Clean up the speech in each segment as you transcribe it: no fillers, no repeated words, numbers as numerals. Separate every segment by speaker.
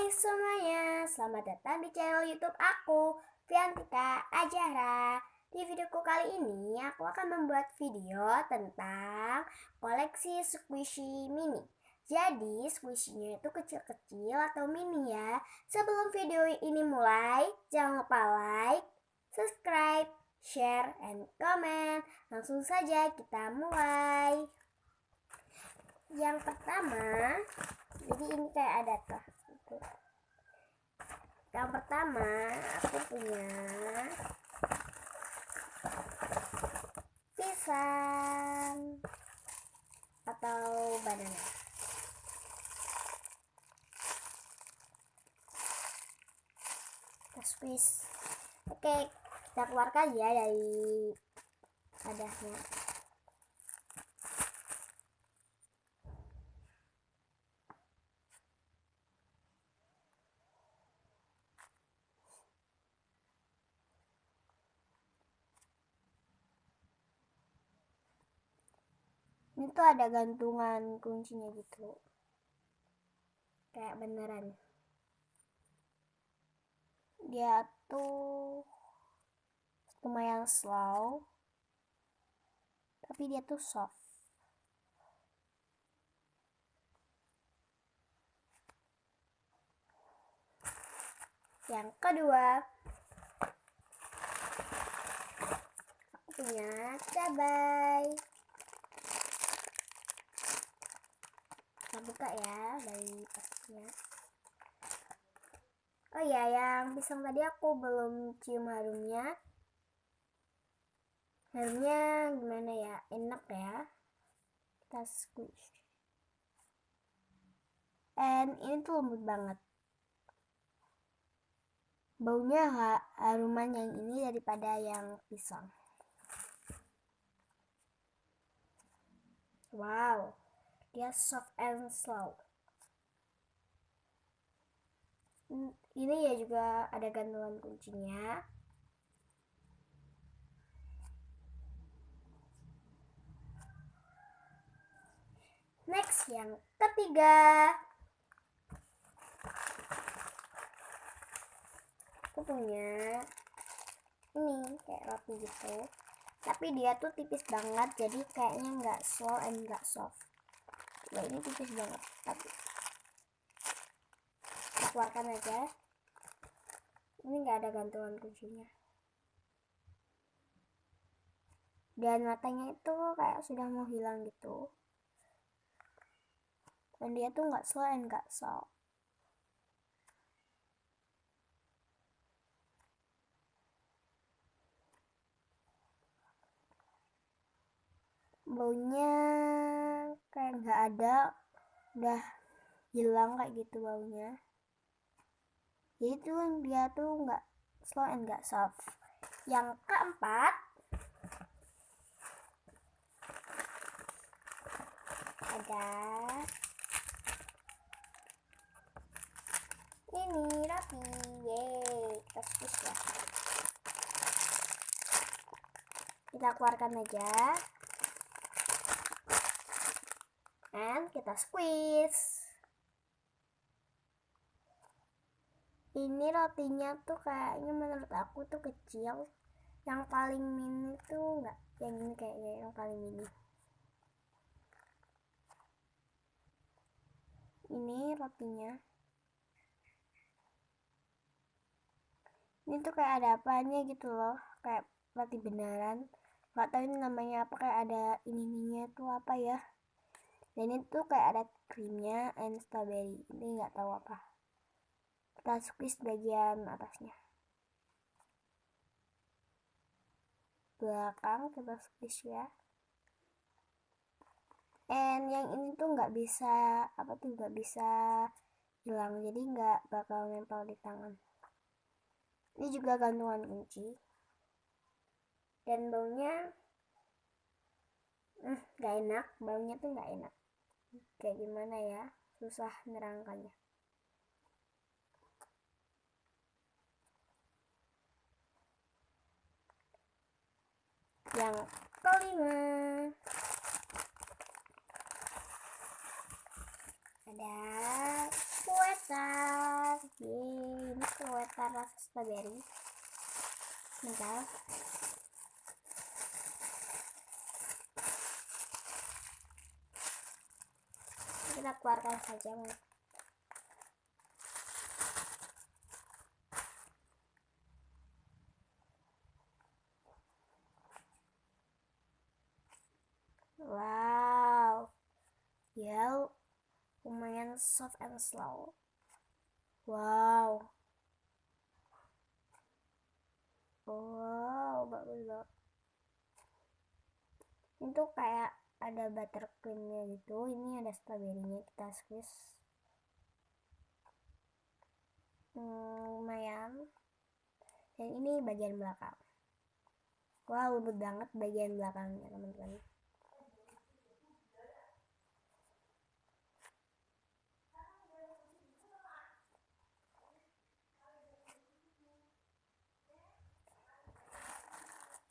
Speaker 1: Hai semuanya, selamat datang di channel YouTube aku, Fiantika Ajara. Di videoku kali ini, aku akan membuat video tentang koleksi squishy mini. Jadi, squishy-nya itu kecil-kecil atau mini ya. Sebelum video ini mulai, jangan lupa like, subscribe, share, and comment. Langsung saja kita mulai. Yang pertama, jadi ini kayak ada tuh. Yang pertama aku punya pisang atau banana. Kita squeeze. Oke, kita keluarkan ya dari wadahnya. Ini tuh ada gantungan kuncinya gitu, kayak beneran. Dia tuh lumayan slow, tapi dia tuh soft. Yang kedua, aku punya cabai. Kita buka ya dari tasnya. Oh iya, yang pisang tadi aku belum cium harumnya. Harumnya gimana ya? Enak ya. Kita squish. And ini tuh lembut banget. Baunya haruman yang ini daripada yang pisang. Wow, dia soft and slow. Ini ya juga ada gantungan kuncinya. Next, yang ketiga, aku punya ini kayak roti gitu, tapi dia tuh tipis banget, jadi kayaknya nggak slow and nggak soft. Nah, ini tipis banget, tapi kita keluarkan aja. Ini nggak ada gantungan kuncinya, dan matanya itu kayak sudah mau hilang gitu, dan dia tuh nggak slow and nggak soft. Baunya kayak nggak ada, udah hilang kayak gitu baunya. Jadi tuh dia tuh nggak slow and nggak soft. Yang keempat, ada ini roti. Yeay, kita squeeze ya. Kita keluarkan aja. And kita squeeze. Ini rotinya tuh kayaknya menurut aku tuh kecil. Yang paling mini tuh enggak. Yang ini kayaknya yang paling mini. Ini rotinya. Ini tuh kayak ada apanya gitu loh. Kayak roti beneran. Gak tahu ini namanya apa, kayak ada ininya tuh apa ya. Dan ini tuh kayak ada krimnya and strawberry. Ini nggak tahu apa. Kita squeeze bagian atasnya. Belakang kita squeeze ya. And yang ini tuh nggak bisa nggak bisa hilang, jadi nggak bakal nempel di tangan. Ini juga gantungan kunci. Dan baunya nggak enak, baunya tuh nggak enak. Kayak gimana ya, susah nerangkannya. Yang kelima, ada kue tart. coklat rasa strawberry. Bentar. Kita keluarkan saja. Wow, ya lumayan soft and slow. Wow, bagus banget. Itu kayak ada buttercreamnya gitu. Ini ada stroberinya, kita squeeze. Lumayan. Dan ini bagian belakang. Wow, lembut banget bagian belakangnya, teman-teman.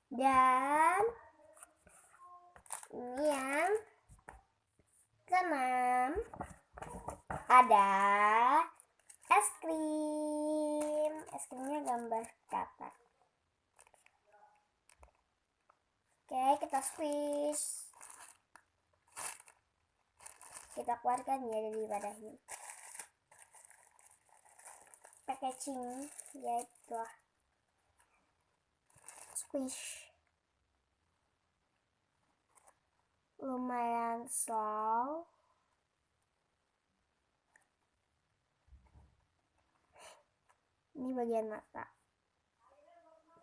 Speaker 1: Dan ini yang keenam, ada es krim. Es krimnya gambar katak. Oke, kita squeeze. Kita keluarkan ya dari wadahnya. Packaging yaitu squish. Lumayan slow. Ini bagian mata.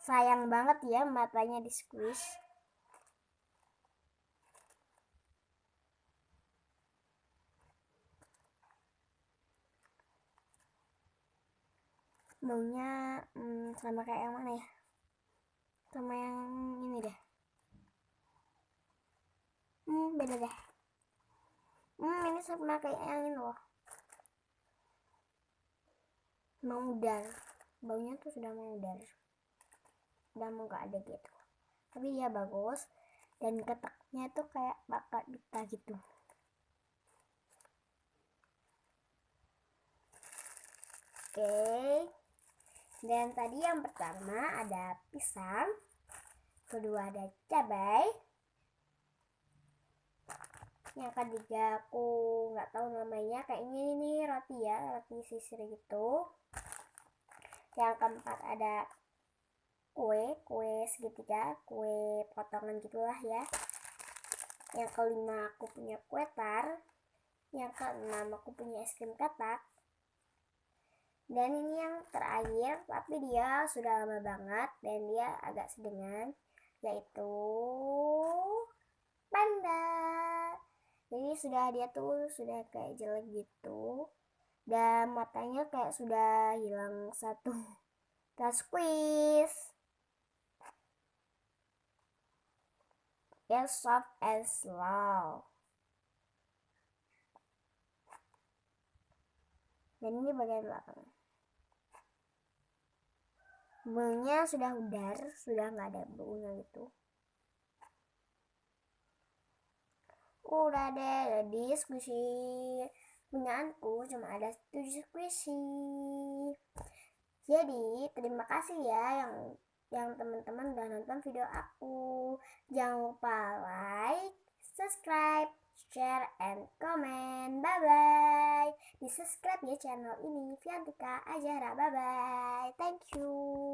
Speaker 1: Sayang banget ya matanya di squish. Baunya sama kayak yang mana ya? Sama yang ini deh. Beda deh. Ini sama kayak yang ini loh. Mengudar. Baunya tuh sudah mengudar. Udah mau gak ada gitu. Tapi ya bagus. Dan keteknya tuh kayak bakal pita gitu. Oke. Dan tadi yang pertama ada pisang. Kedua ada cabai. Yang ketiga aku nggak tahu namanya, kayaknya ini roti ya, roti sisir gitu. Yang keempat ada kue segitiga, kue potongan gitulah ya. Yang kelima aku punya kue tar. Yang keenam aku punya es krim katak. Dan ini yang terakhir, tapi dia sudah lama banget dan dia agak sedengan, yaitu panda. Jadi dia tuh sudah kayak jelek gitu, dan matanya kayak sudah hilang satu. Kita squeeze. Ya, soft and slow. Dan ini bagian belakang. Baunya sudah udar, sudah nggak ada baunya gitu. Udah deh, jadi squishy punyaanku cuma ada 7 squishy. Jadi terima kasih ya yang teman-teman udah nonton video aku. Jangan lupa like, subscribe, share, and comment. Bye bye. Di subscribe ya channel ini, Fiantika Ajahra. Bye bye.